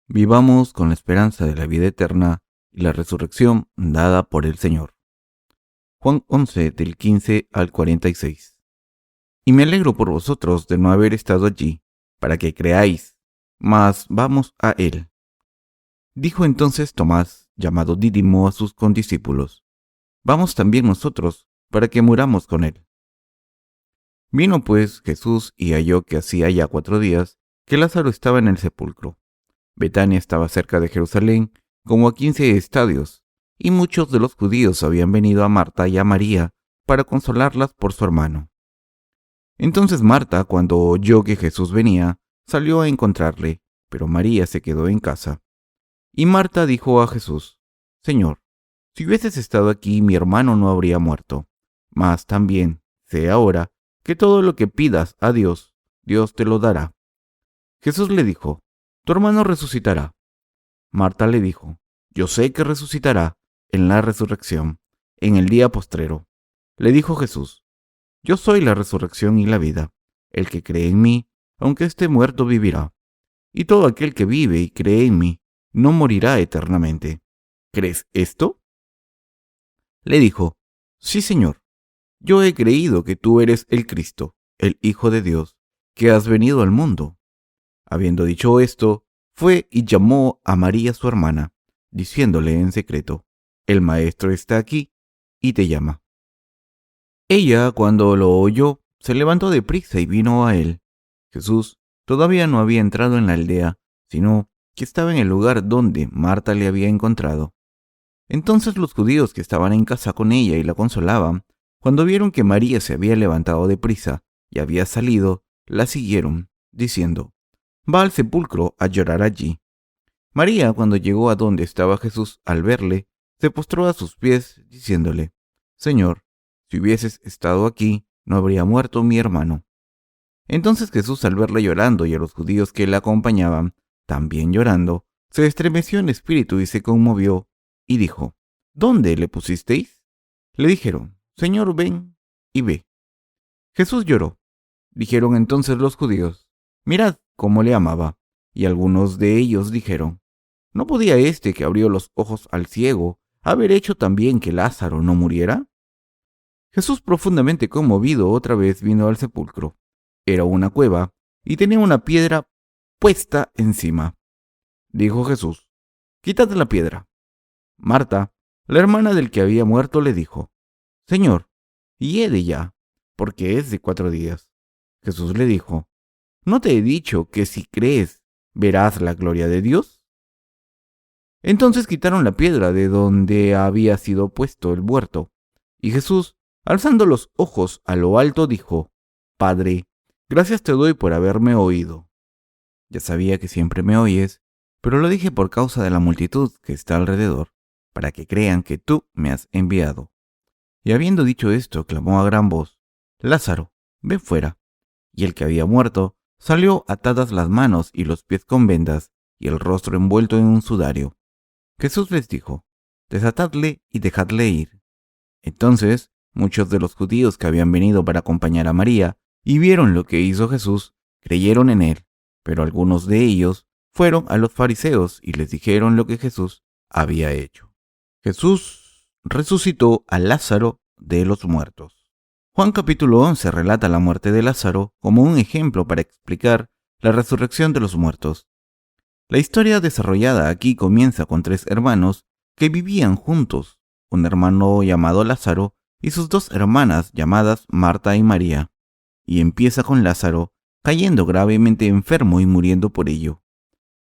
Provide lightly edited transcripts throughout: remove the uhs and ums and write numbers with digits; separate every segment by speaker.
Speaker 1: Vivamos con la esperanza de la vida eterna y la resurrección dada por el Señor. Juan 11, del 15 al 46. Y me alegro por vosotros de no haber estado allí, para que creáis, mas vamos a él. Dijo entonces Tomás, llamado Dídimo, a sus condiscípulos: Vamos también nosotros, para que muramos con él. Vino pues Jesús y halló que hacía ya 4 días que Lázaro estaba en el sepulcro. Betania estaba cerca de Jerusalén, como a 15 estadios, y muchos de los judíos habían venido a Marta y a María para consolarlas por su hermano. Entonces Marta, cuando oyó que Jesús venía, salió a encontrarle, pero María se quedó en casa. Y Marta dijo a Jesús: Señor, si hubieses estado aquí, mi hermano no habría muerto. Mas también sé ahora que todo lo que pidas a Dios, Dios te lo dará. Jesús le dijo: Tu hermano resucitará. Marta le dijo: Yo sé que resucitará en la resurrección, en el día postrero. Le dijo Jesús: Yo soy la resurrección y la vida. El que cree en mí, aunque esté muerto, vivirá. Y todo aquel que vive y cree en mí, no morirá eternamente. ¿Crees esto? Le dijo: Sí, Señor. Yo he creído que tú eres el Cristo, el Hijo de Dios, que has venido al mundo. Habiendo dicho esto, fue y llamó a María su hermana, diciéndole en secreto: El Maestro está aquí y te llama. Ella, cuando lo oyó, se levantó deprisa y vino a él. Jesús todavía no había entrado en la aldea, sino que estaba en el lugar donde Marta le había encontrado. Entonces los judíos que estaban en casa con ella y la consolaban, cuando vieron que María se había levantado deprisa y había salido, la siguieron, diciendo: Va al sepulcro a llorar allí. María, cuando llegó a donde estaba Jesús, al verle, se postró a sus pies, diciéndole: Señor, si hubieses estado aquí, no habría muerto mi hermano. Entonces Jesús, al verla llorando y a los judíos que la acompañaban, también llorando, se estremeció en espíritu y se conmovió, y dijo: ¿Dónde le pusisteis? Le dijeron: Señor, ven y ve. Jesús lloró. Dijeron entonces los judíos: Mirad cómo le amaba. Y algunos de ellos dijeron: ¿No podía este que abrió los ojos al ciego haber hecho también que Lázaro no muriera? Jesús, profundamente conmovido, otra vez vino al sepulcro. Era una cueva y tenía una piedra puesta encima. Dijo Jesús: Quitad la piedra. Marta, la hermana del que había muerto, le dijo: Señor, hiede ya, porque es de 4 días. Jesús le dijo: ¿No te he dicho que si crees, verás la gloria de Dios? Entonces quitaron la piedra de donde había sido puesto el muerto. Y Jesús, alzando los ojos a lo alto, dijo: Padre, gracias te doy por haberme oído. Ya sabía que siempre me oyes, pero lo dije por causa de la multitud que está alrededor, para que crean que tú me has enviado. Y habiendo dicho esto, clamó a gran voz: Lázaro, ven fuera. Y el que había muerto salió, atadas las manos y los pies con vendas, y el rostro envuelto en un sudario. Jesús les dijo: Desatadle y dejadle ir. Entonces muchos de los judíos que habían venido para acompañar a María y vieron lo que hizo Jesús, creyeron en él, pero algunos de ellos fueron a los fariseos y les dijeron lo que Jesús había hecho. Jesús resucitó a Lázaro de los muertos. Juan capítulo 11 relata la muerte de Lázaro como un ejemplo para explicar la resurrección de los muertos. La historia desarrollada aquí comienza con 3 hermanos que vivían juntos, un hermano llamado Lázaro y sus 2 hermanas llamadas Marta y María, y empieza con Lázaro cayendo gravemente enfermo y muriendo por ello.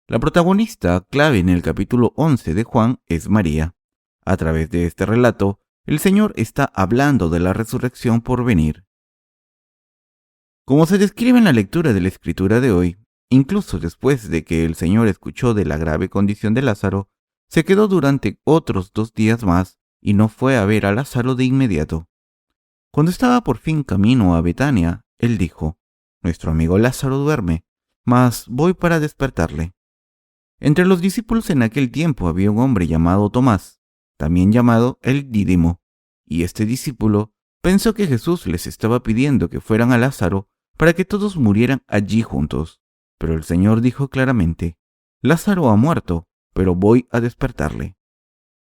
Speaker 1: La protagonista clave en el capítulo 11 de Juan es María. A través de este relato, el Señor está hablando de la resurrección por venir. Como se describe en la lectura de la Escritura de hoy, incluso después de que el Señor escuchó de la grave condición de Lázaro, se quedó durante otros 2 días más y no fue a ver a Lázaro de inmediato. Cuando estaba por fin camino a Betania, él dijo: Nuestro amigo Lázaro duerme, mas voy para despertarle. Entre los discípulos en aquel tiempo había un hombre llamado Tomás, también llamado el Dídimo, y este discípulo pensó que Jesús les estaba pidiendo que fueran a Lázaro para que todos murieran allí juntos. Pero el Señor dijo claramente: Lázaro ha muerto, pero voy a despertarle.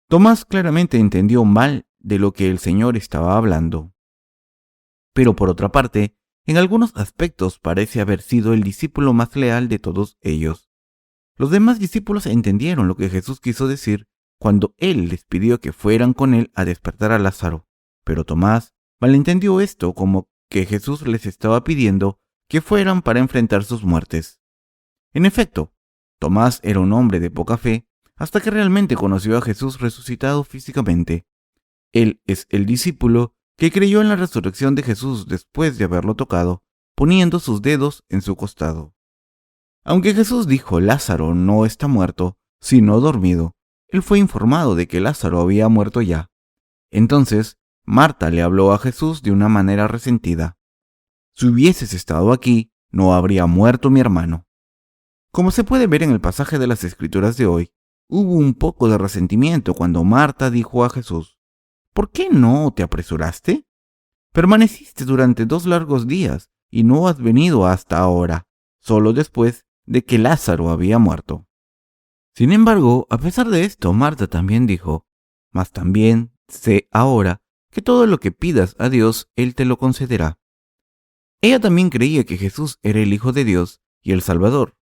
Speaker 1: Tomás claramente entendió mal de lo que el Señor estaba hablando. Pero por otra parte, en algunos aspectos parece haber sido el discípulo más leal de todos ellos. Los demás discípulos entendieron lo que Jesús quiso decir cuando Él les pidió que fueran con Él a despertar a Lázaro, pero Tomás malentendió esto como que Jesús les estaba pidiendo que fueran para enfrentar sus muertes. En efecto, Tomás era un hombre de poca fe hasta que realmente conoció a Jesús resucitado físicamente. Él es el discípulo que creyó en la resurrección de Jesús después de haberlo tocado, poniendo sus dedos en su costado. Aunque Jesús dijo Lázaro no está muerto, sino dormido, él fue informado de que Lázaro había muerto ya. Entonces, Marta le habló a Jesús de una manera resentida. Si hubieses estado aquí, no habría muerto mi hermano. Como se puede ver en el pasaje de las Escrituras de hoy, hubo un poco de resentimiento cuando Marta dijo a Jesús, ¿por qué no te apresuraste? Permaneciste durante 2 largos días y no has venido hasta ahora, solo después de que Lázaro había muerto. Sin embargo, a pesar de esto, Marta también dijo, mas también sé ahora que todo lo que pidas a Dios, Él te lo concederá. Ella también creía que Jesús era el Hijo de Dios y el Salvador.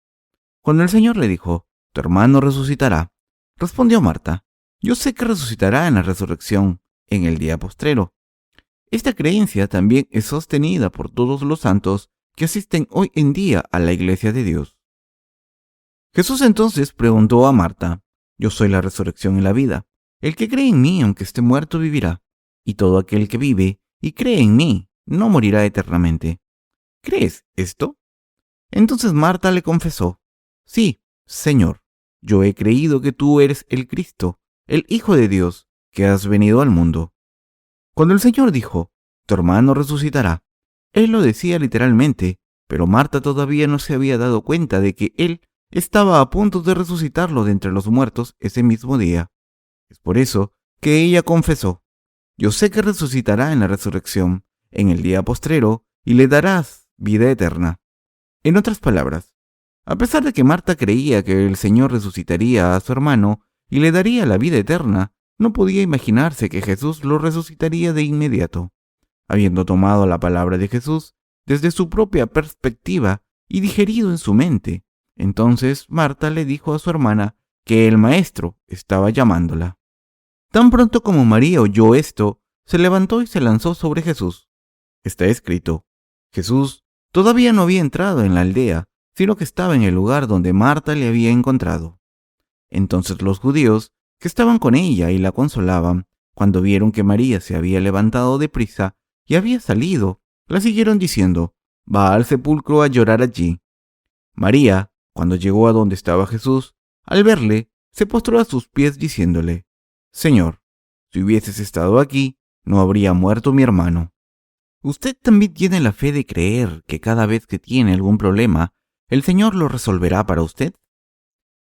Speaker 1: Cuando el Señor le dijo, tu hermano resucitará, respondió Marta, yo sé que resucitará en la resurrección, en el día postrero. Esta creencia también es sostenida por todos los santos que asisten hoy en día a la iglesia de Dios. Jesús entonces preguntó a Marta, yo soy la resurrección y la vida. El que cree en mí, aunque esté muerto, vivirá. Y todo aquel que vive y cree en mí, no morirá eternamente. ¿Crees esto? Entonces Marta le confesó, sí, Señor, yo he creído que tú eres el Cristo, el Hijo de Dios, que has venido al mundo. Cuando el Señor dijo, tu hermano resucitará, Él lo decía literalmente, pero Marta todavía no se había dado cuenta de que Él estaba a punto de resucitarlo de entre los muertos ese mismo día. Es por eso que ella confesó, yo sé que resucitará en la resurrección, en el día postrero, y le darás vida eterna. En otras palabras, a pesar de que Marta creía que el Señor resucitaría a su hermano y le daría la vida eterna, no podía imaginarse que Jesús lo resucitaría de inmediato. Habiendo tomado la palabra de Jesús desde su propia perspectiva y digerido en su mente, entonces Marta le dijo a su hermana que el Maestro estaba llamándola. Tan pronto como María oyó esto, se levantó y se lanzó sobre Jesús. Está escrito, Jesús todavía no había entrado en la aldea, sino que estaba en el lugar donde Marta le había encontrado. Entonces los judíos que estaban con ella y la consolaban, cuando vieron que María se había levantado deprisa y había salido, la siguieron diciendo, va al sepulcro a llorar allí. María, cuando llegó a donde estaba Jesús, al verle, se postró a sus pies diciéndole, Señor, si hubieses estado aquí, no habría muerto mi hermano. ¿Usted también tiene la fe de creer que cada vez que tiene algún problema, el Señor lo resolverá para usted?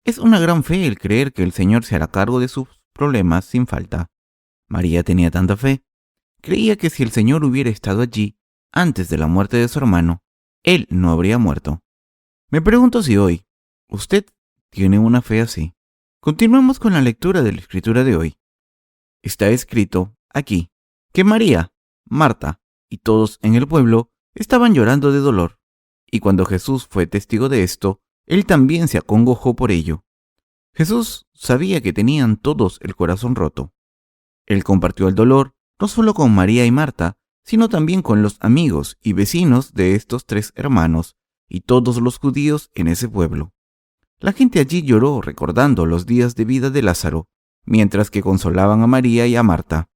Speaker 1: Es una gran fe el creer que el Señor se hará cargo de sus problemas sin falta. María tenía tanta fe. Creía que si el Señor hubiera estado allí antes de la muerte de su hermano, él no habría muerto. Me pregunto si hoy usted tiene una fe así. Continuemos con la lectura de la escritura de hoy. Está escrito aquí que María, Marta y todos en el pueblo estaban llorando de dolor, y cuando Jesús fue testigo de esto, él también se acongojó por ello. Jesús sabía que tenían todos el corazón roto. Él compartió el dolor no solo con María y Marta, sino también con los amigos y vecinos de estos 3 hermanos y todos los judíos en ese pueblo. La gente allí lloró recordando los días de vida de Lázaro, mientras que consolaban a María y a Marta.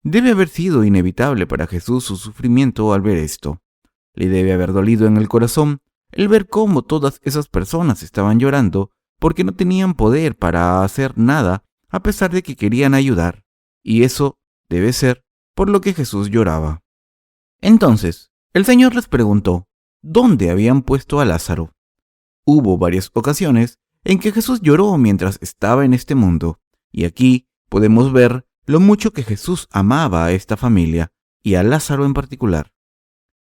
Speaker 1: Debe haber sido inevitable para Jesús su sufrimiento al ver esto. Le debe haber dolido en el corazón el ver cómo todas esas personas estaban llorando porque no tenían poder para hacer nada a pesar de que querían ayudar, y eso debe ser por lo que Jesús lloraba. Entonces, el Señor les preguntó, ¿dónde habían puesto a Lázaro? Hubo varias ocasiones en que Jesús lloró mientras estaba en este mundo, y aquí podemos ver lo mucho que Jesús amaba a esta familia, y a Lázaro en particular.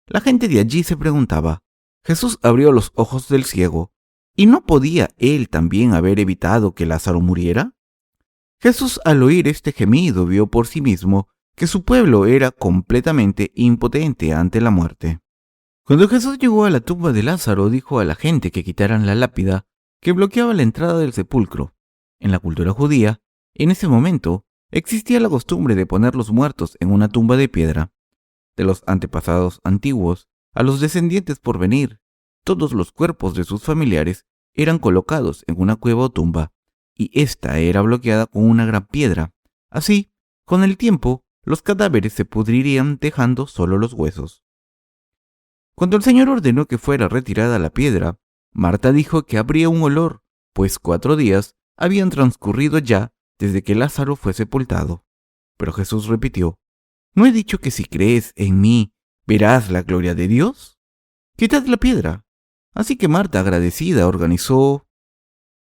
Speaker 1: La gente de allí se preguntaba, Jesús abrió los ojos del ciego, ¿Y no podía él también haber evitado que Lázaro muriera? Jesús, al oír este gemido, vio por sí mismo que su pueblo era completamente impotente ante la muerte. Cuando Jesús llegó a la tumba de Lázaro, dijo a la gente que quitaran la lápida que bloqueaba la entrada del sepulcro. En la cultura judía, en ese momento, existía la costumbre de poner los muertos en una tumba de piedra. De los antepasados antiguos a los descendientes por venir, todos los cuerpos de sus familiares eran colocados en una cueva o tumba, y ésta era bloqueada con una gran piedra. Así, con el tiempo, los cadáveres se pudrirían dejando solo los huesos. Cuando el Señor ordenó que fuera retirada la piedra, Marta dijo que habría un olor, pues 4 días habían transcurrido ya desde que Lázaro fue sepultado. Pero Jesús repitió: ¿no he dicho que si crees en mí, verás la gloria de Dios? Quitad la piedra. Así que Marta, agradecida, organizó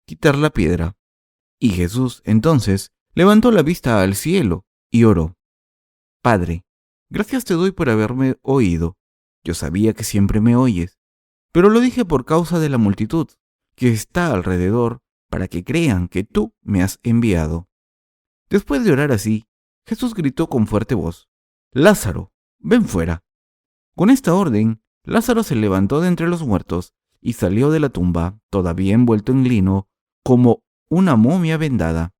Speaker 1: quitar la piedra. Y Jesús entonces levantó la vista al cielo y oró: Padre, gracias te doy por haberme oído. Yo sabía que siempre me oyes, pero lo dije por causa de la multitud que está alrededor, para que crean que tú me has enviado. Después de orar así, Jesús gritó con fuerte voz: Lázaro, ven fuera. Con esta orden, Lázaro se levantó de entre los muertos y salió de la tumba, todavía envuelto en lino, como una momia vendada.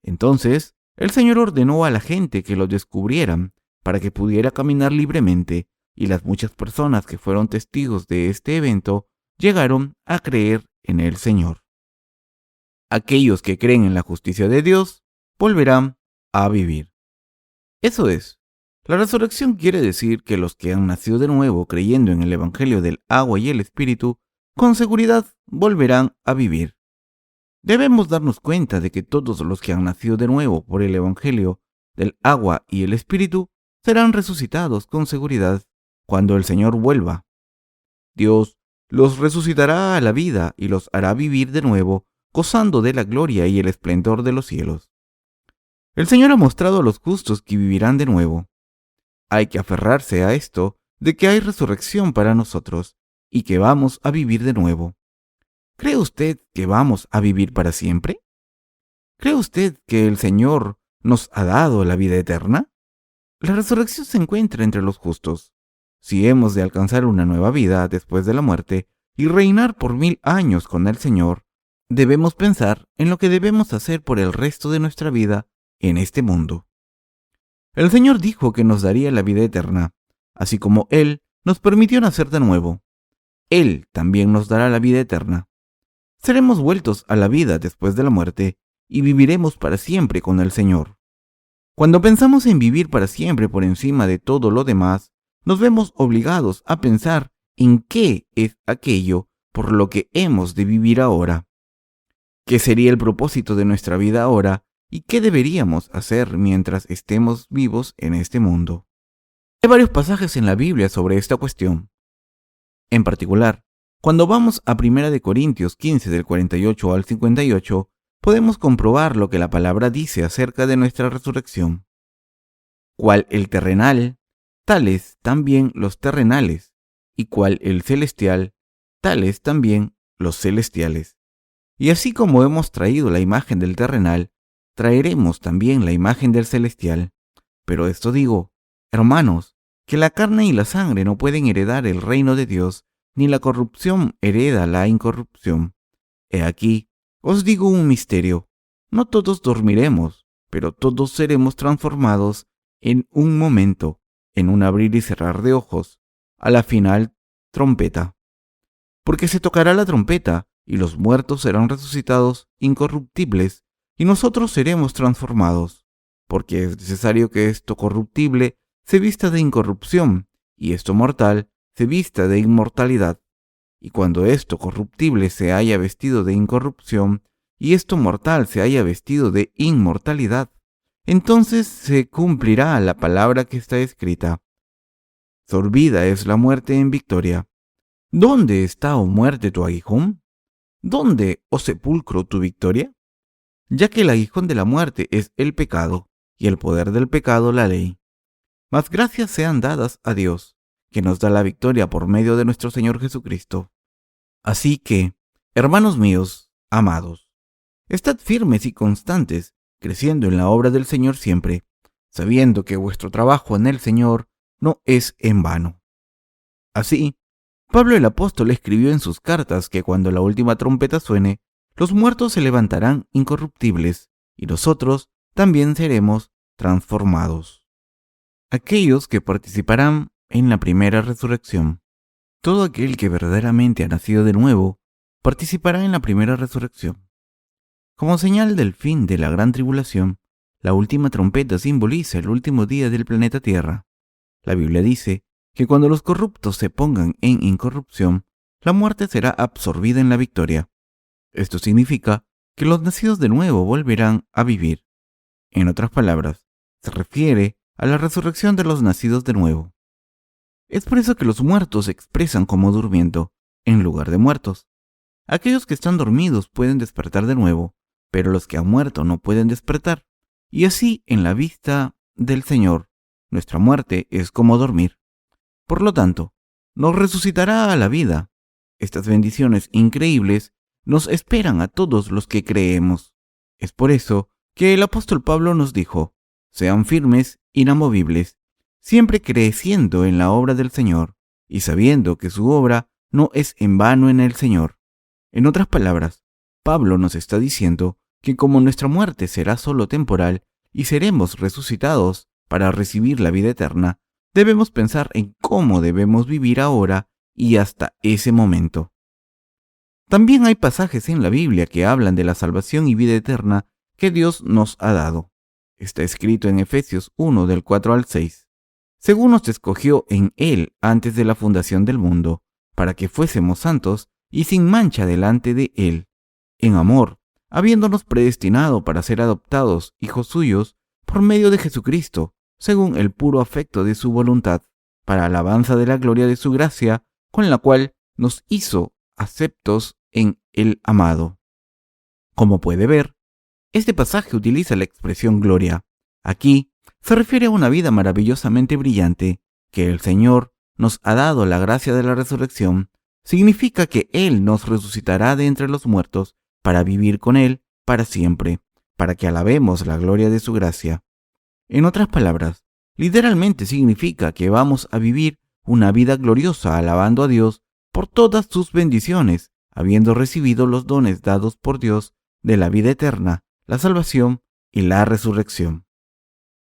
Speaker 1: Entonces, el Señor ordenó a la gente que lo descubrieran para que pudiera caminar libremente, y las muchas personas que fueron testigos de este evento llegaron a creer en el Señor. Aquellos que creen en la justicia de Dios volverán a vivir. Eso es, la resurrección quiere decir que los que han nacido de nuevo creyendo en el Evangelio del agua y el Espíritu, con seguridad volverán a vivir. Debemos darnos cuenta de que todos los que han nacido de nuevo por el Evangelio del agua y el Espíritu serán resucitados con seguridad cuando el Señor vuelva. Dios los resucitará a la vida y los hará vivir de nuevo, gozando de la gloria y el esplendor de los cielos. El Señor ha mostrado a los justos que vivirán de nuevo. Hay que aferrarse a esto de que hay resurrección para nosotros y que vamos a vivir de nuevo. ¿Cree usted que vamos a vivir para siempre? ¿Cree usted que el Señor nos ha dado la vida eterna? La resurrección se encuentra entre los justos. Si hemos de alcanzar una nueva vida después de la muerte y reinar por 1000 años con el Señor, debemos pensar en lo que debemos hacer por el resto de nuestra vida en este mundo. El Señor dijo que nos daría la vida eterna, así como Él nos permitió nacer de nuevo. Él también nos dará la vida eterna. Seremos vueltos a la vida después de la muerte y viviremos para siempre con el Señor. Cuando pensamos en vivir para siempre por encima de todo lo demás, nos vemos obligados a pensar en qué es aquello por lo que hemos de vivir ahora. ¿Qué sería el propósito de nuestra vida ahora y qué deberíamos hacer mientras estemos vivos en este mundo? Hay varios pasajes en la Biblia sobre esta cuestión. En particular, cuando vamos a 1 Corintios 15 del 48 al 58, podemos comprobar lo que la palabra dice acerca de nuestra resurrección. Cual el terrenal, tales también los terrenales, y cual el celestial, tales también los celestiales. Y así como hemos traído la imagen del terrenal, traeremos también la imagen del celestial. Pero esto digo, hermanos, que la carne y la sangre no pueden heredar el reino de Dios, ni la corrupción hereda la incorrupción. He aquí, os digo un misterio: no todos dormiremos, pero todos seremos transformados en un momento, en un abrir y cerrar de ojos, a la final trompeta. Porque se tocará la trompeta, y los muertos serán resucitados incorruptibles, y nosotros seremos transformados, porque es necesario que esto corruptible se vista de incorrupción, y esto mortal se vista de inmortalidad. Y cuando esto corruptible se haya vestido de incorrupción, y esto mortal se haya vestido de inmortalidad, entonces se cumplirá la palabra que está escrita: sorbida es la muerte en victoria. ¿Dónde está, oh muerte, tu aguijón? ¿Dónde, oh sepulcro, tu victoria? Ya que el aguijón de la muerte es el pecado, y el poder del pecado la ley. Mas gracias sean dadas a Dios, que nos da la victoria por medio de nuestro Señor Jesucristo. Así que, Hermanos míos, amados, estad firmes y constantes, creciendo en la obra del Señor siempre, sabiendo que vuestro trabajo en el Señor no es en vano. Así, Pablo el apóstol escribió en sus cartas que cuando la última trompeta suene, los muertos se levantarán incorruptibles, y nosotros también seremos transformados. Aquellos que participarán en la primera resurrección. Todo aquel que verdaderamente ha nacido de nuevo participará en la primera resurrección. Como señal del fin de la gran tribulación, la última trompeta simboliza el último día del planeta Tierra. La Biblia dice que cuando los corruptos se pongan en incorrupción, la muerte será absorbida en la victoria. Esto significa que los nacidos de nuevo volverán a vivir. En otras palabras, se refiere a la resurrección de los nacidos de nuevo. Es por eso que los muertos se expresan como durmiendo, en lugar de muertos. Aquellos que están dormidos pueden despertar de nuevo, pero los que han muerto no pueden despertar. Y así, en la vista del Señor, nuestra muerte es como dormir. Por lo tanto, nos resucitará a la vida. Estas bendiciones increíbles nos esperan a todos los que creemos. Es por eso que el apóstol Pablo nos dijo: sean firmes, inamovibles, siempre creciendo en la obra del Señor, y sabiendo que su obra no es en vano en el Señor. En otras palabras, Pablo nos está diciendo que como nuestra muerte será solo temporal y seremos resucitados para recibir la vida eterna, debemos pensar en cómo debemos vivir ahora y hasta ese momento. También hay pasajes en la Biblia que hablan de la salvación y vida eterna que Dios nos ha dado. Está escrito en Efesios 1 del 4 al 6. Según nos escogió en Él antes de la fundación del mundo, para que fuésemos santos y sin mancha delante de Él, en amor, habiéndonos predestinado para ser adoptados hijos suyos por medio de Jesucristo, según el puro afecto de su voluntad, para alabanza de la gloria de su gracia, con la cual nos hizo aceptos en el amado. Como puede ver, este pasaje utiliza la expresión gloria. Aquí se refiere a una vida maravillosamente brillante, que el Señor nos ha dado la gracia de la resurrección. Significa que Él nos resucitará de entre los muertos para vivir con Él para siempre, para que alabemos la gloria de su gracia. En otras palabras, literalmente significa que vamos a vivir una vida gloriosa alabando a Dios por todas sus bendiciones, habiendo recibido los dones dados por Dios de la vida eterna, la salvación y la resurrección.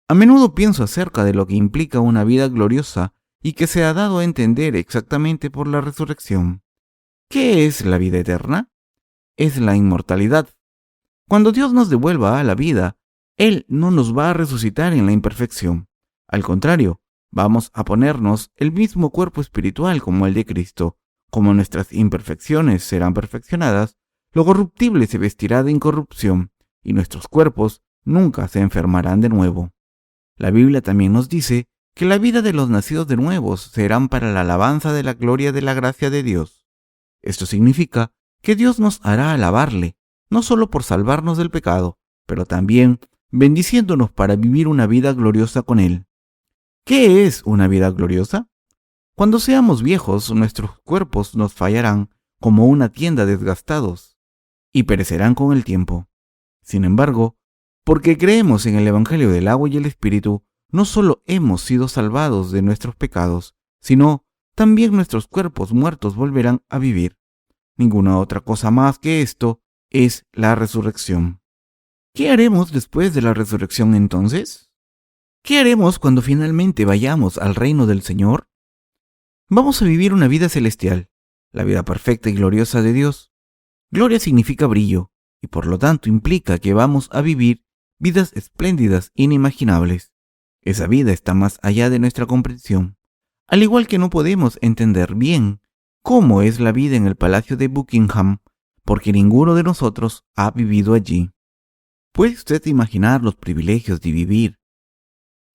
Speaker 1: A menudo pienso acerca de lo que implica una vida gloriosa y que se ha dado a entender exactamente por la resurrección. ¿Qué es la vida eterna? Es la inmortalidad. Cuando Dios nos devuelva a la vida, Él no nos va a resucitar en la imperfección. Al contrario, vamos a ponernos el mismo cuerpo espiritual como el de Cristo. Como nuestras imperfecciones serán perfeccionadas, lo corruptible se vestirá de incorrupción y nuestros cuerpos nunca se enfermarán de nuevo. La Biblia también nos dice que la vida de los nacidos de nuevo serán para la alabanza de la gloria de la gracia de Dios. Esto significa que Dios nos hará alabarle, no solo por salvarnos del pecado, pero también bendiciéndonos para vivir una vida gloriosa con Él. ¿Qué es una vida gloriosa? Cuando seamos viejos, nuestros cuerpos nos fallarán como una tienda desgastados y perecerán con el tiempo. Sin embargo, porque creemos en el Evangelio del agua y el Espíritu, no solo hemos sido salvados de nuestros pecados, sino también nuestros cuerpos muertos volverán a vivir. Ninguna otra cosa más que esto es la resurrección. ¿Qué haremos después de la resurrección entonces? ¿Qué haremos cuando finalmente vayamos al reino del Señor? Vamos a vivir una vida celestial, la vida perfecta y gloriosa de Dios. Gloria significa brillo, y por lo tanto implica que vamos a vivir vidas espléndidas, inimaginables. Esa vida está más allá de nuestra comprensión, al igual que no podemos entender bien cómo es la vida en el Palacio de Buckingham, porque ninguno de nosotros ha vivido allí. ¿Puede usted imaginar los privilegios de vivir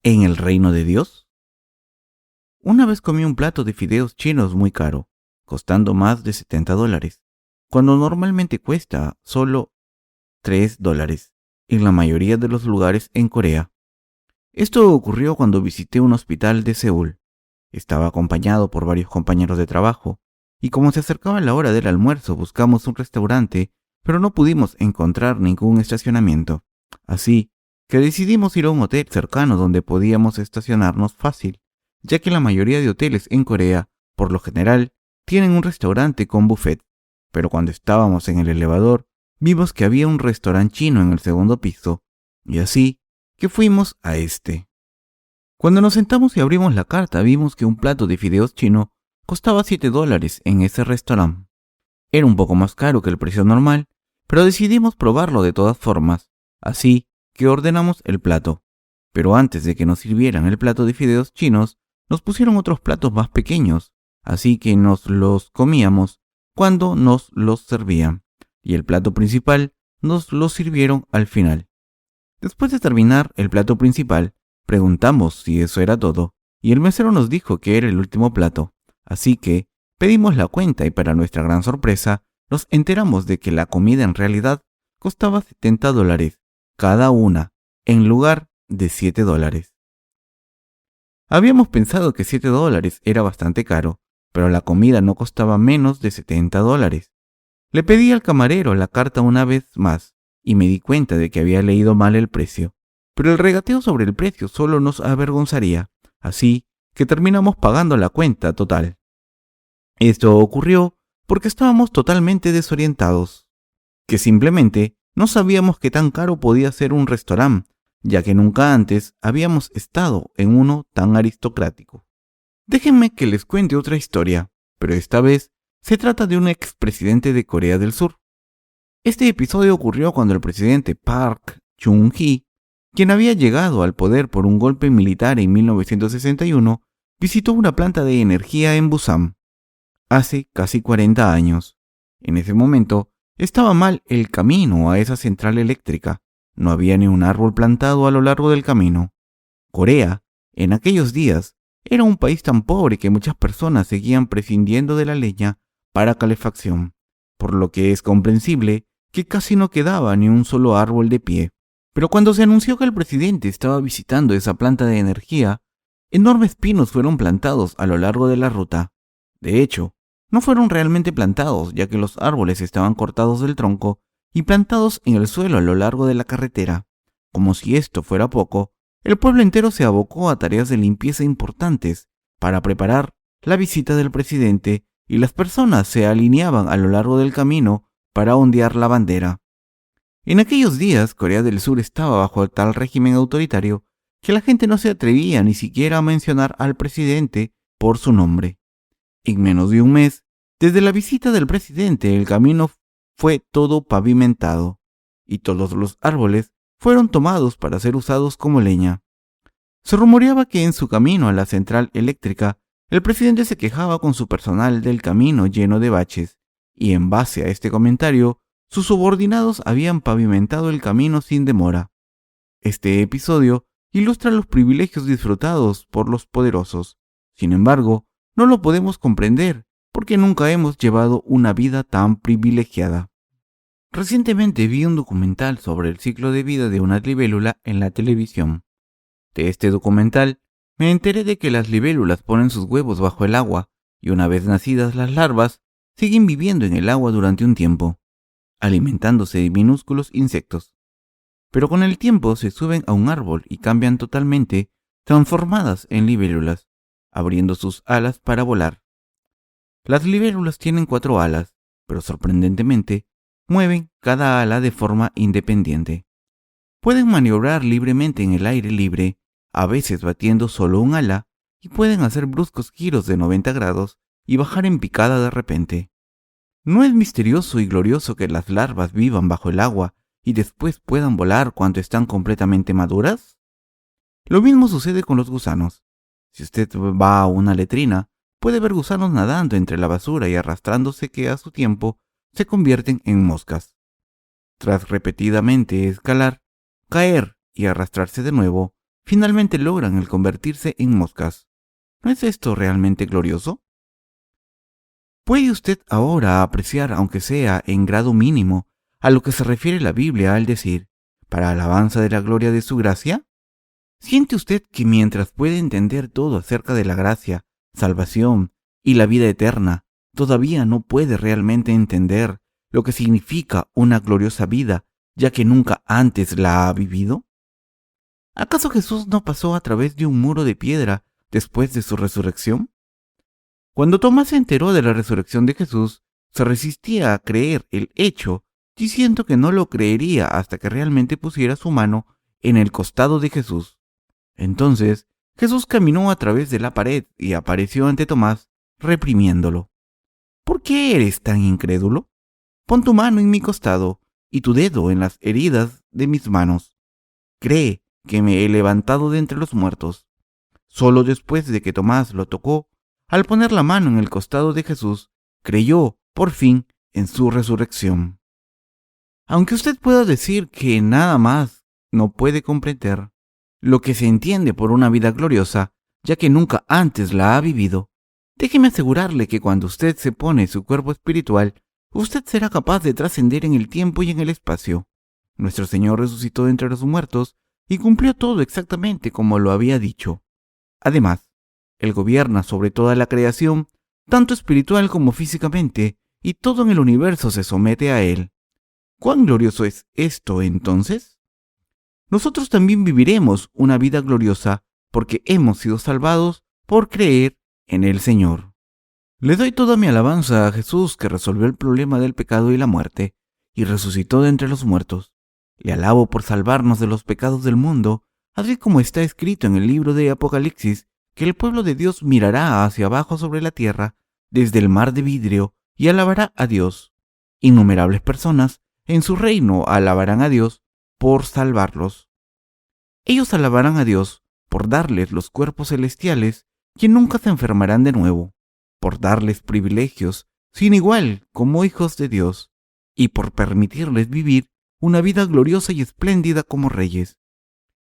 Speaker 1: en el reino de Dios? Una vez comí un plato de fideos chinos muy caro, costando más de $70, cuando normalmente cuesta solo $3 en la mayoría de los lugares en Corea. Esto ocurrió cuando visité un hospital de Seúl. Estaba acompañado por varios compañeros de trabajo y como se acercaba la hora del almuerzo buscamos un restaurante, pero no pudimos encontrar ningún estacionamiento. Así que decidimos ir a un hotel cercano donde podíamos estacionarnos fácil, ya que la mayoría de hoteles en Corea, por lo general, tienen un restaurante con buffet. Pero cuando estábamos en el elevador, vimos que había un restaurante chino en el segundo piso, y así que fuimos a este. Cuando nos sentamos y abrimos la carta, vimos que un plato de fideos chino costaba $7 en ese restaurante. Era un poco más caro que el precio normal, pero decidimos probarlo de todas formas, así que ordenamos el plato. Pero antes de que nos sirvieran el plato de fideos chinos, nos pusieron otros platos más pequeños, así que nos los comíamos cuando nos los servían, y el plato principal nos lo sirvieron al final. Después de terminar el plato principal, preguntamos si eso era todo, y el mesero nos dijo que era el último plato, así que pedimos la cuenta y para nuestra gran sorpresa, nos enteramos de que la comida en realidad costaba $70 cada una, en lugar de $7. Habíamos pensado que $7 era bastante caro, pero la comida no costaba menos de $70. Le pedí al camarero la carta una vez más y me di cuenta de que había leído mal el precio, pero el regateo sobre el precio solo nos avergonzaría, así que terminamos pagando la cuenta total. Esto ocurrió porque estábamos totalmente desorientados, que simplemente no sabíamos qué tan caro podía ser un restaurante, ya que nunca antes habíamos estado en uno tan aristocrático. Déjenme que les cuente otra historia, pero esta vez se trata de un expresidente de Corea del Sur. Este episodio ocurrió cuando el presidente Park Chung-hee, quien había llegado al poder por un golpe militar en 1961, visitó una planta de energía en Busan, hace casi 40 años. En ese momento estaba mal el camino a esa central eléctrica. No había ni un árbol plantado a lo largo del camino. Corea, en aquellos días, era un país tan pobre que muchas personas seguían prescindiendo de la leña para calefacción, por lo que es comprensible que casi no quedaba ni un solo árbol de pie. Pero cuando se anunció que el presidente estaba visitando esa planta de energía, enormes pinos fueron plantados a lo largo de la ruta. De hecho, no fueron realmente plantados, ya que los árboles estaban cortados del tronco y plantados en el suelo a lo largo de la carretera. Como si esto fuera poco, el pueblo entero se abocó a tareas de limpieza importantes para preparar la visita del presidente y las personas se alineaban a lo largo del camino para ondear la bandera. En aquellos días, Corea del Sur estaba bajo tal régimen autoritario que la gente no se atrevía ni siquiera a mencionar al presidente por su nombre. En menos de un mes, desde la visita del presidente, el camino fue todo pavimentado y todos los árboles fueron tomados para ser usados como leña. Se rumoreaba que en su camino a la central eléctrica, el presidente se quejaba con su personal del camino lleno de baches, y en base a este comentario, sus subordinados habían pavimentado el camino sin demora. Este episodio ilustra los privilegios disfrutados por los poderosos. Sin embargo, no lo podemos comprender porque nunca hemos llevado una vida tan privilegiada. Recientemente vi un documental sobre el ciclo de vida de una libélula en la televisión. De este documental me enteré de que las libélulas ponen sus huevos bajo el agua y una vez nacidas las larvas siguen viviendo en el agua durante un tiempo, alimentándose de minúsculos insectos. Pero con el tiempo se suben a un árbol y cambian totalmente, transformadas en libélulas, abriendo sus alas para volar. Las libélulas tienen 4 alas, pero sorprendentemente mueven cada ala de forma independiente. Pueden maniobrar libremente en el aire libre, a veces batiendo solo un ala, y pueden hacer bruscos giros de 90 grados y bajar en picada de repente. ¿No es misterioso y glorioso que las larvas vivan bajo el agua y después puedan volar cuando están completamente maduras? Lo mismo sucede con los gusanos. Si usted va a una letrina, puede ver gusanos nadando entre la basura y arrastrándose que a su tiempo se convierten en moscas. Tras repetidamente escalar, caer y arrastrarse de nuevo, finalmente logran el convertirse en moscas. ¿No es esto realmente glorioso? ¿Puede usted ahora apreciar, aunque sea en grado mínimo, a lo que se refiere la Biblia al decir, para alabanza de la gloria de su gracia? ¿Siente usted que mientras puede entender todo acerca de la gracia, salvación y la vida eterna, todavía no puede realmente entender lo que significa una gloriosa vida, ya que nunca antes la ha vivido? ¿Acaso Jesús no pasó a través de un muro de piedra después de su resurrección? Cuando Tomás se enteró de la resurrección de Jesús, se resistía a creer el hecho, diciendo que no lo creería hasta que realmente pusiera su mano en el costado de Jesús. Entonces, Jesús caminó a través de la pared y apareció ante Tomás, reprimiéndolo. ¿Por qué eres tan incrédulo? Pon tu mano en mi costado y tu dedo en las heridas de mis manos. Cree que me he levantado de entre los muertos. Solo después de que Tomás lo tocó, al poner la mano en el costado de Jesús, creyó, por fin, en su resurrección. Aunque usted pueda decir que nada más no puede comprender lo que se entiende por una vida gloriosa, ya que nunca antes la ha vivido, déjeme asegurarle que cuando usted se pone su cuerpo espiritual, usted será capaz de trascender en el tiempo y en el espacio. Nuestro Señor resucitó de entre los muertos y cumplió todo exactamente como lo había dicho. Además, Él gobierna sobre toda la creación, tanto espiritual como físicamente, y todo en el universo se somete a Él. ¿Cuán glorioso es esto entonces? Nosotros también viviremos una vida gloriosa porque hemos sido salvados por creer en el Señor. Le doy toda mi alabanza a Jesús, que resolvió el problema del pecado y la muerte y resucitó de entre los muertos. Le alabo por salvarnos de los pecados del mundo, así como está escrito en el libro de Apocalipsis, que el pueblo de Dios mirará hacia abajo sobre la tierra desde el mar de vidrio y alabará a Dios. Innumerables personas en su reino alabarán a Dios por salvarlos. Ellos alabarán a Dios por darles los cuerpos celestiales que nunca se enfermarán de nuevo, por darles privilegios sin igual como hijos de Dios y por permitirles vivir una vida gloriosa y espléndida como reyes.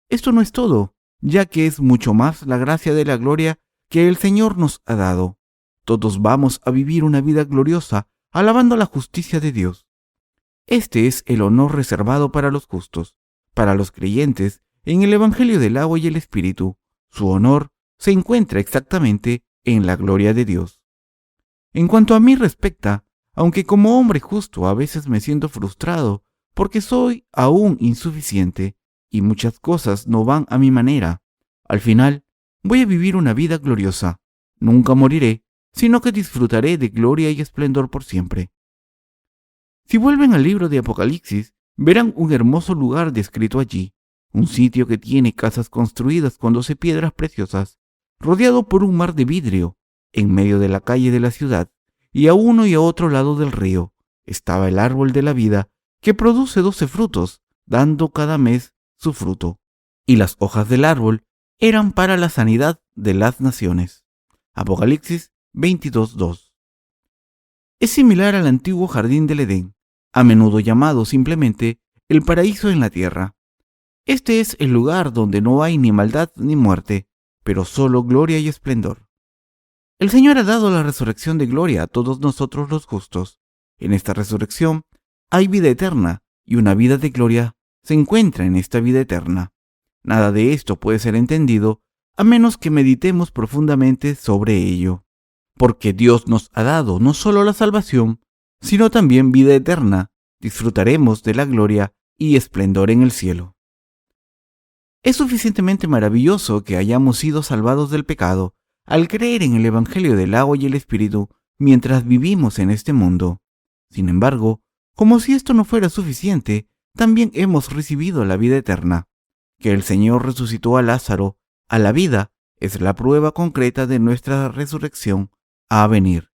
Speaker 1: Esto no es todo, ya que es mucho más la gracia de la gloria que el Señor nos ha dado. Todos vamos a vivir una vida gloriosa alabando la justicia de Dios. Este es el honor reservado para los justos, para los creyentes en el Evangelio del agua y el Espíritu. Su honor se encuentra exactamente en la gloria de Dios. En cuanto a mí respecta, aunque como hombre justo a veces me siento frustrado porque soy aún insuficiente y muchas cosas no van a mi manera, al final voy a vivir una vida gloriosa. Nunca moriré, sino que disfrutaré de gloria y esplendor por siempre. Si vuelven al libro de Apocalipsis, verán un hermoso lugar descrito allí, un sitio que tiene casas construidas con 12 piedras preciosas, rodeado por un mar de vidrio. En medio de la calle de la ciudad, y a uno y a otro lado del río, estaba el árbol de la vida, que produce 12 frutos, dando cada mes su fruto. Y las hojas del árbol eran para la sanidad de las naciones. Apocalipsis 22:2. Es similar al antiguo jardín del Edén, a menudo llamado simplemente el paraíso en la tierra. Este es el lugar donde no hay ni maldad ni muerte, pero solo gloria y esplendor. El Señor ha dado la resurrección de gloria a todos nosotros los justos. En esta resurrección hay vida eterna, y una vida de gloria se encuentra en esta vida eterna. Nada de esto puede ser entendido a menos que meditemos profundamente sobre ello, porque Dios nos ha dado no solo la salvación, sino también vida eterna. Disfrutaremos de la gloria y esplendor en el cielo. Es suficientemente maravilloso que hayamos sido salvados del pecado al creer en el Evangelio del agua y el Espíritu mientras vivimos en este mundo. Sin embargo, como si esto no fuera suficiente, también hemos recibido la vida eterna. Que el Señor resucitó a Lázaro a la vida es la prueba concreta de nuestra resurrección a venir.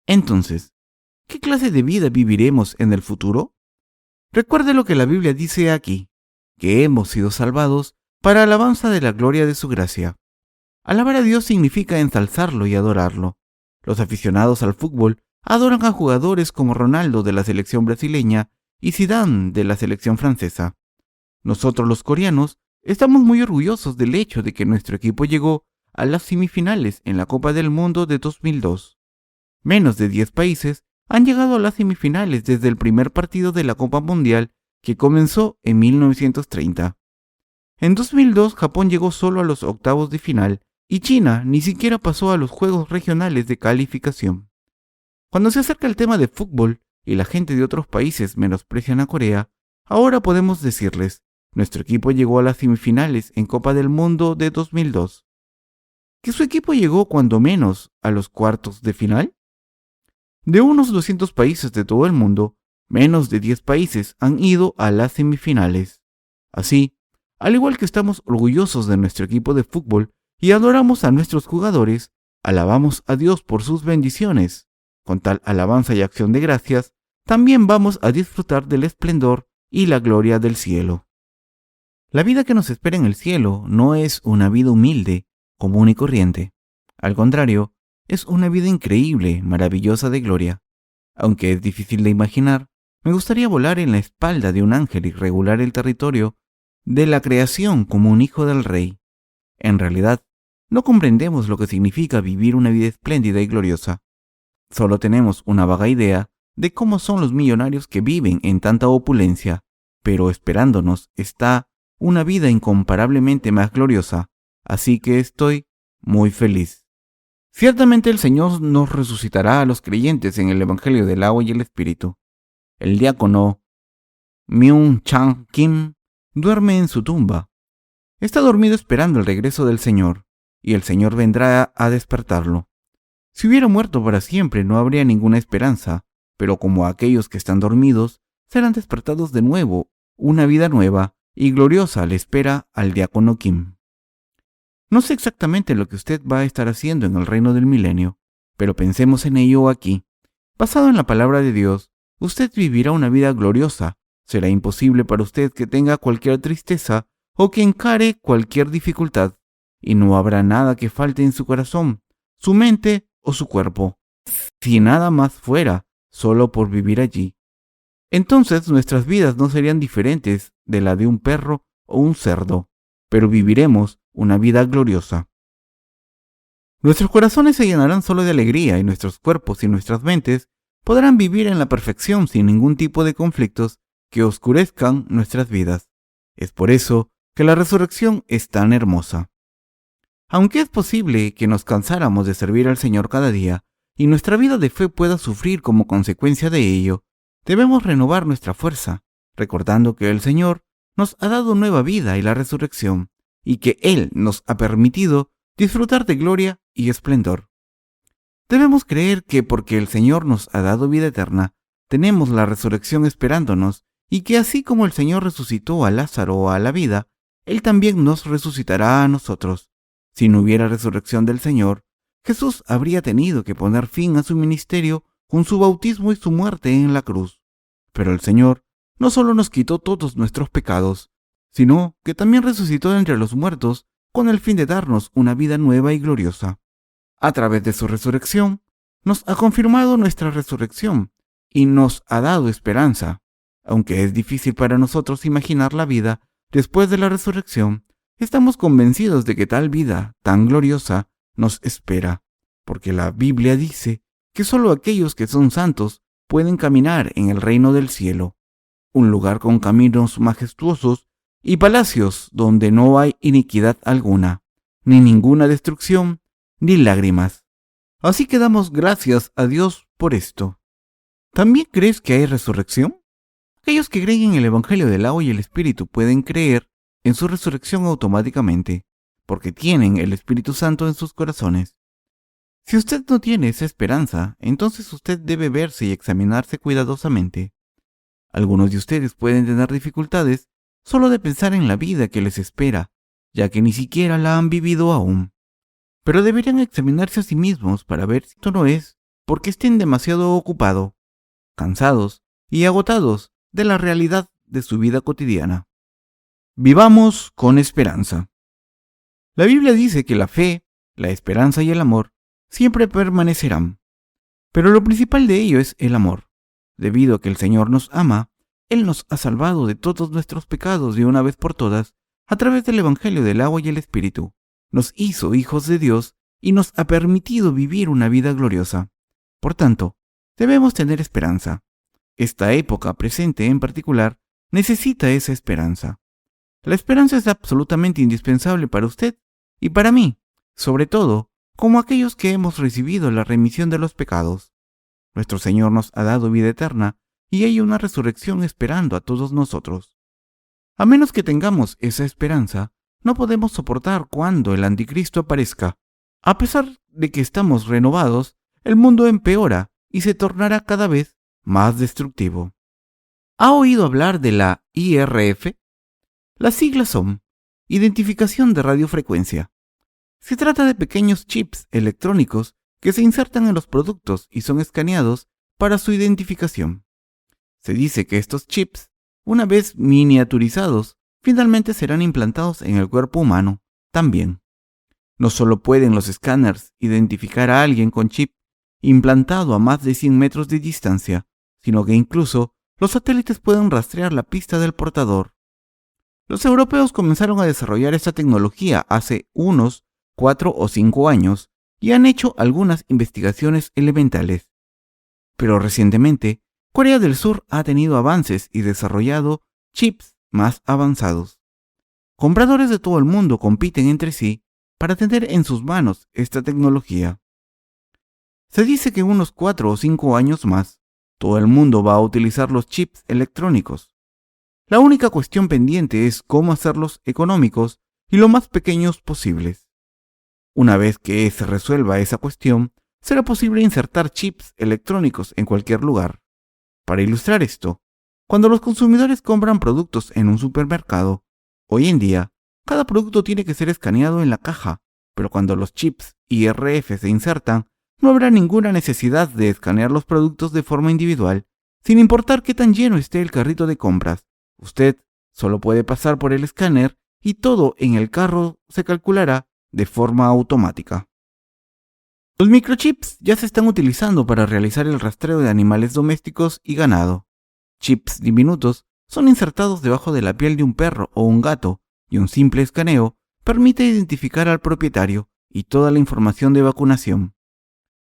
Speaker 1: Entonces, ¿qué clase de vida viviremos en el futuro? Recuerde lo que la Biblia dice aquí, que hemos sido salvados para alabanza de la gloria de su gracia. Alabar a Dios significa ensalzarlo y adorarlo. Los aficionados al fútbol adoran a jugadores como Ronaldo de la selección brasileña y Zidane de la selección francesa. Nosotros los coreanos estamos muy orgullosos del hecho de que nuestro equipo llegó a las semifinales en la Copa del Mundo de 2002. Menos de 10 países han llegado a las semifinales desde el primer partido de la Copa Mundial que comenzó en 1930. En 2002 Japón llegó solo a los octavos de final y China ni siquiera pasó a los juegos regionales de calificación. Cuando se acerca el tema de fútbol y la gente de otros países menosprecian a Corea, ahora podemos decirles, nuestro equipo llegó a las semifinales en Copa del Mundo de 2002. ¿Que su equipo llegó cuando menos a los cuartos de final? De unos 200 países de todo el mundo, menos de 10 países han ido a las semifinales. Así, al igual que estamos orgullosos de nuestro equipo de fútbol y adoramos a nuestros jugadores, alabamos a Dios por sus bendiciones. Con tal alabanza y acción de gracias, también vamos a disfrutar del esplendor y la gloria del cielo. La vida que nos espera en el cielo no es una vida humilde, común y corriente. Al contrario, es una vida increíble, maravillosa de gloria. Aunque es difícil de imaginar, me gustaría volar en la espalda de un ángel y regular el territorio de la creación como un hijo del rey. En realidad, no comprendemos lo que significa vivir una vida espléndida y gloriosa. Solo tenemos una vaga idea de cómo son los millonarios que viven en tanta opulencia, pero esperándonos está una vida incomparablemente más gloriosa, así que estoy muy feliz. Ciertamente el Señor nos resucitará a los creyentes en el Evangelio del agua y el Espíritu. El diácono Myung-Chang Kim duerme en su tumba. Está dormido esperando el regreso del Señor, y el Señor vendrá a despertarlo. Si hubiera muerto para siempre no habría ninguna esperanza, pero como aquellos que están dormidos serán despertados de nuevo, una vida nueva y gloriosa le espera al diácono Kim. No sé exactamente lo que usted va a estar haciendo en el reino del milenio, pero pensemos en ello aquí. Basado en la palabra de Dios, usted vivirá una vida gloriosa. Será imposible para usted que tenga cualquier tristeza o que encare cualquier dificultad, y no habrá nada que falte en su corazón, su mente o su cuerpo, si nada más fuera, solo por vivir allí. Entonces nuestras vidas no serían diferentes de la de un perro o un cerdo, pero viviremos una vida gloriosa. Nuestros corazones se llenarán solo de alegría y nuestros cuerpos y nuestras mentes podrán vivir en la perfección sin ningún tipo de conflictos que oscurezcan nuestras vidas. Es por eso que la resurrección es tan hermosa. Aunque es posible que nos cansáramos de servir al Señor cada día y nuestra vida de fe pueda sufrir como consecuencia de ello, debemos renovar nuestra fuerza, recordando que el Señor nos ha dado nueva vida y la resurrección, y que Él nos ha permitido disfrutar de gloria y esplendor. Debemos creer que porque el Señor nos ha dado vida eterna, tenemos la resurrección esperándonos, y que así como el Señor resucitó a Lázaro a la vida, Él también nos resucitará a nosotros. Si no hubiera resurrección del Señor, Jesús habría tenido que poner fin a su ministerio con su bautismo y su muerte en la cruz. Pero el Señor no solo nos quitó todos nuestros pecados, sino que también resucitó de entre los muertos con el fin de darnos una vida nueva y gloriosa. A través de su resurrección, nos ha confirmado nuestra resurrección y nos ha dado esperanza. Aunque es difícil para nosotros imaginar la vida después de la resurrección, estamos convencidos de que tal vida tan gloriosa nos espera, porque la Biblia dice que solo aquellos que son santos pueden caminar en el reino del cielo, un lugar con caminos majestuosos y palacios donde no hay iniquidad alguna, ni ninguna destrucción, ni lágrimas. Así que damos gracias a Dios por esto. ¿También crees que hay resurrección? Aquellos que creen en el Evangelio del agua y el Espíritu pueden creer en su resurrección automáticamente, porque tienen el Espíritu Santo en sus corazones. Si usted no tiene esa esperanza, entonces usted debe verse y examinarse cuidadosamente. Algunos de ustedes pueden tener dificultades solo de pensar en la vida que les espera, ya que ni siquiera la han vivido aún. Pero deberían examinarse a sí mismos para ver si esto no es porque estén demasiado ocupados, cansados y agotados de la realidad de su vida cotidiana. Vivamos con esperanza. La Biblia dice que la fe, la esperanza y el amor siempre permanecerán. Pero lo principal de ello es el amor. Debido a que el Señor nos ama, Él nos ha salvado de todos nuestros pecados de una vez por todas a través del Evangelio del agua y el Espíritu. Nos hizo hijos de Dios y nos ha permitido vivir una vida gloriosa. Por tanto, debemos tener esperanza. Esta época presente en particular necesita esa esperanza. La esperanza es absolutamente indispensable para usted y para mí, sobre todo como aquellos que hemos recibido la remisión de los pecados. Nuestro Señor nos ha dado vida eterna y hay una resurrección esperando a todos nosotros. A menos que tengamos esa esperanza, no podemos soportar cuando el anticristo aparezca. A pesar de que estamos renovados, el mundo empeora y se tornará cada vez más destructivo. ¿Ha oído hablar de la IRF? Las siglas son Identificación de Radiofrecuencia. Se trata de pequeños chips electrónicos que se insertan en los productos y son escaneados para su identificación. Se dice que estos chips, una vez miniaturizados, finalmente serán implantados en el cuerpo humano también. No solo pueden los escáneres identificar a alguien con chip implantado a más de 100 metros de distancia, sino que incluso los satélites pueden rastrear la pista del portador. Los europeos comenzaron a desarrollar esta tecnología hace unos 4 o 5 años y han hecho algunas investigaciones elementales. Pero recientemente, Corea del Sur ha tenido avances y desarrollado chips más avanzados. Compradores de todo el mundo compiten entre sí para tener en sus manos esta tecnología. Se dice que en unos 4 o 5 años más, todo el mundo va a utilizar los chips electrónicos. La única cuestión pendiente es cómo hacerlos económicos y lo más pequeños posibles. Una vez que se resuelva esa cuestión, será posible insertar chips electrónicos en cualquier lugar. Para ilustrar esto, cuando los consumidores compran productos en un supermercado, hoy en día, cada producto tiene que ser escaneado en la caja, pero cuando los chips IRF se insertan, no habrá ninguna necesidad de escanear los productos de forma individual, sin importar qué tan lleno esté el carrito de compras. Usted solo puede pasar por el escáner y todo en el carro se calculará de forma automática. Los microchips ya se están utilizando para realizar el rastreo de animales domésticos y ganado. Chips diminutos son insertados debajo de la piel de un perro o un gato y un simple escaneo permite identificar al propietario y toda la información de vacunación.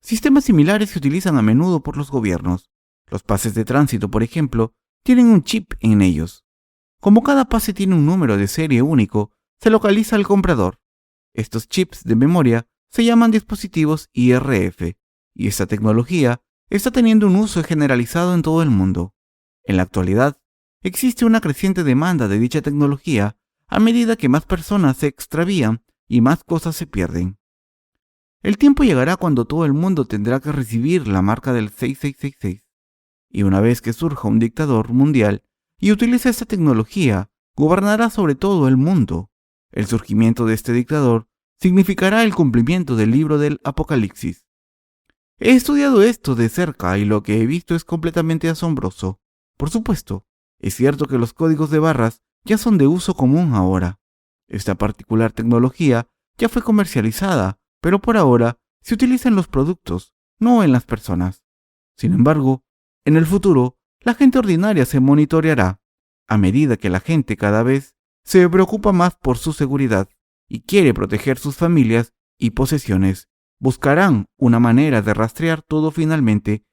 Speaker 1: Sistemas similares se utilizan a menudo por los gobiernos. Los pases de tránsito, por ejemplo, tienen un chip en ellos. Como cada pase tiene un número de serie único, se localiza al comprador. Estos chips de memoria se llaman dispositivos IRF, y esta tecnología está teniendo un uso generalizado en todo el mundo. En la actualidad, existe una creciente demanda de dicha tecnología a medida que más personas se extravían y más cosas se pierden. El tiempo llegará cuando todo el mundo tendrá que recibir la marca del 6666, y una vez que surja un dictador mundial y utilice esta tecnología, gobernará sobre todo el mundo. El surgimiento de este dictador significará el cumplimiento del libro del Apocalipsis. He estudiado esto de cerca y lo que he visto es completamente asombroso. Por supuesto, es cierto que los códigos de barras ya son de uso común ahora. Esta particular tecnología ya fue comercializada, pero por ahora se utiliza en los productos, no en las personas. Sin embargo, en el futuro, la gente ordinaria se monitoreará, a medida que la gente cada vez se preocupa más por su seguridad y quiere proteger sus familias y posesiones. Buscarán una manera de rastrear todo finalmente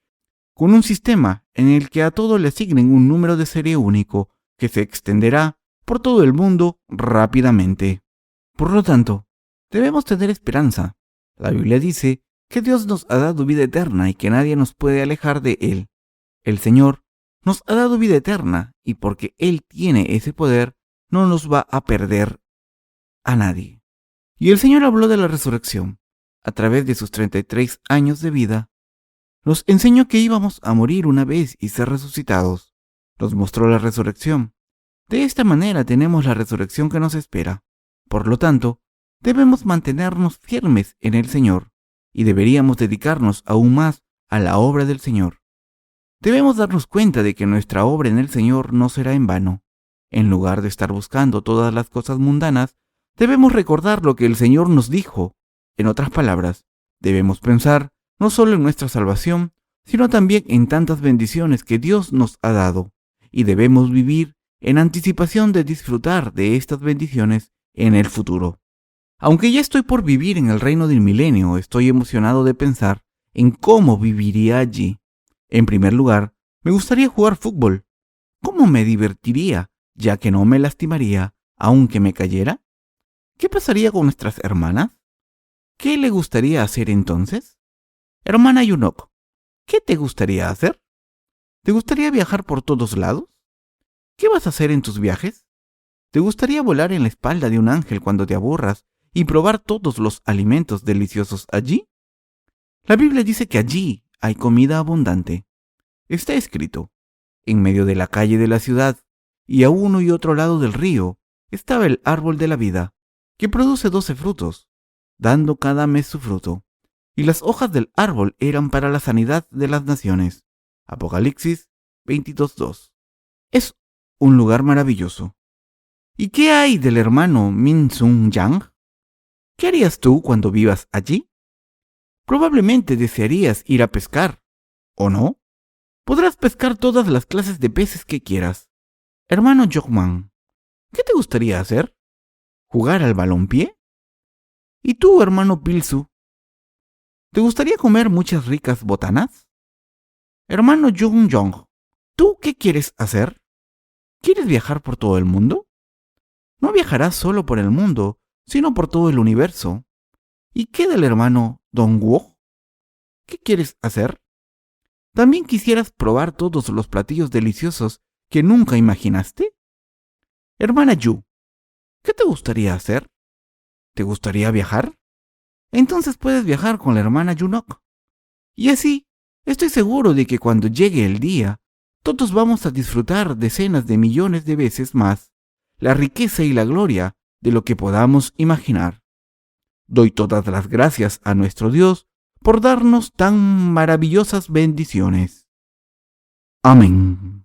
Speaker 1: con un sistema en el que a todo le asignen un número de serie único que se extenderá por todo el mundo rápidamente. Por lo tanto, debemos tener esperanza. La Biblia dice que Dios nos ha dado vida eterna y que nadie nos puede alejar de Él. El Señor nos ha dado vida eterna y porque Él tiene ese poder, no nos va a perder a nadie. Y el Señor habló de la resurrección. A través de sus 33 años de vida, nos enseñó que íbamos a morir una vez y ser resucitados. Nos mostró la resurrección. De esta manera tenemos la resurrección que nos espera. Por lo tanto, debemos mantenernos firmes en el Señor y deberíamos dedicarnos aún más a la obra del Señor. Debemos darnos cuenta de que nuestra obra en el Señor no será en vano. En lugar de estar buscando todas las cosas mundanas, debemos recordar lo que el Señor nos dijo. En otras palabras, debemos pensar no solo en nuestra salvación, sino también en tantas bendiciones que Dios nos ha dado, y debemos vivir en anticipación de disfrutar de estas bendiciones en el futuro. Aunque ya estoy por vivir en el reino del milenio, estoy emocionado de pensar en cómo viviría allí. En primer lugar, me gustaría jugar fútbol. ¿Cómo me divertiría, ya que no me lastimaría, aunque me cayera? ¿Qué pasaría con nuestras hermanas? ¿Qué le gustaría hacer entonces? Hermana Yunok, ¿Qué te gustaría hacer? ¿Te gustaría viajar por todos lados? ¿Qué vas a hacer en tus viajes? ¿Te gustaría volar en la espalda de un ángel cuando te aburras y probar todos los alimentos deliciosos allí? La Biblia dice que allí hay comida abundante. Está escrito: en medio de la calle de la ciudad y a uno y otro lado del río estaba el árbol de la vida, que produce 12 frutos, dando cada mes su fruto, y las hojas del árbol eran para la sanidad de las naciones. Apocalipsis 22:2. Es un lugar maravilloso. ¿Y qué hay del hermano Min Sung Yang? ¿Qué harías tú cuando vivas allí? Probablemente desearías ir a pescar, ¿o no? Podrás pescar todas las clases de peces que quieras. Hermano Jokman, ¿qué te gustaría hacer? ¿Jugar al balompié? ¿Y tú, hermano Pilsu? ¿Te gustaría comer muchas ricas botanas? Hermano Jung Jong, ¿tú qué quieres hacer? ¿Quieres viajar por todo el mundo? No viajarás solo por el mundo, sino por todo el universo. ¿Y qué del hermano Dongguo? ¿Qué quieres hacer? ¿También quisieras probar todos los platillos deliciosos que nunca imaginaste? Hermana Yu, ¿qué te gustaría hacer? ¿Te gustaría viajar? Entonces puedes viajar con la hermana Yunok. Y así, estoy seguro de que cuando llegue el día, todos vamos a disfrutar decenas de millones de veces más la riqueza y la gloria de lo que podamos imaginar. Doy todas las gracias a nuestro Dios por darnos tan maravillosas bendiciones. Amén.